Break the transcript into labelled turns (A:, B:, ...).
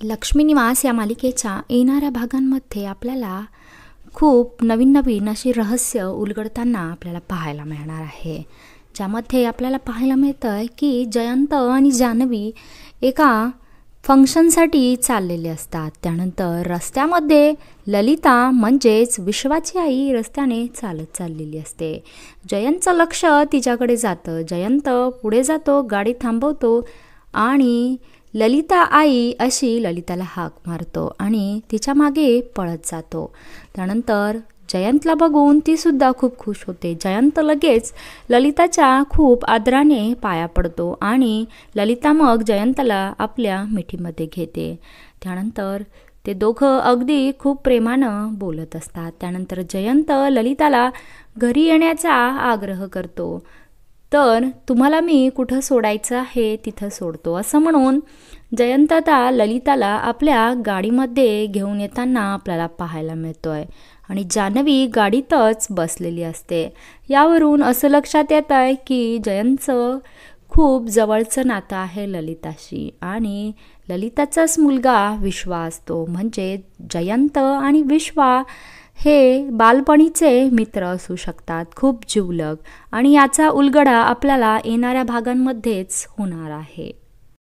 A: लक्ष्मी निवास या मालिकेच्या येणाऱ्या भागांमध्ये आपल्याला खूप नवीन नवीन अशी रहस्य उलगडताना आपल्याला पाहायला मिळणार आहे, ज्यामध्ये आपल्याला पाहायला मिळतं आहे की जयंत आणि जान्हवी एका फंक्शनसाठी चाललेले असतात. त्यानंतर रस्त्यामध्ये ललिता म्हणजेच विश्वाची आई रस्त्याने चालत चाललेली असते. जयंतचं लक्ष तिच्याकडे जातं. जयंत पुढे जातो, गाडी थांबवतो आणि ललिता आई अशी ललिताला हाक मारतो आणि तिच्या मागे पळत जातो. त्यानंतर जयंतला बघून ती सुद्धा खूप खुश होते. जयंत लगेच ललिताच्या खूप आदराने पाया पडतो आणि ललिता मग जयंतला आपल्या मिठीमध्ये घेते. त्यानंतर ते दोघं अगदी खूप प्रेमानं बोलत असतात. त्यानंतर जयंत ललिताला घरी येण्याचा आग्रह करतो. तर तुम्हाला मी कुठं सोडायचं आहे तिथं सोडतो असं म्हणून जयंत आता ललिताला आपल्या गाडीमध्ये घेऊन येताना आपल्याला पाहायला मिळतोय आणि जान्हवी गाडीतच बसलेली असते. यावरून असं लक्षात येत आहे की जयंतचं खूप जवळचं नातं आहे ललिताशी आणि ललिताचाच मुलगा विश्वा असतो. म्हणजे जयंत आणि विश्वा हे बालपणीचे मित्र असू शकतात, खूप जिवलग, आणि याचा उलगडा आपल्याला येणाऱ्या भागांमध्येच होणार आहे.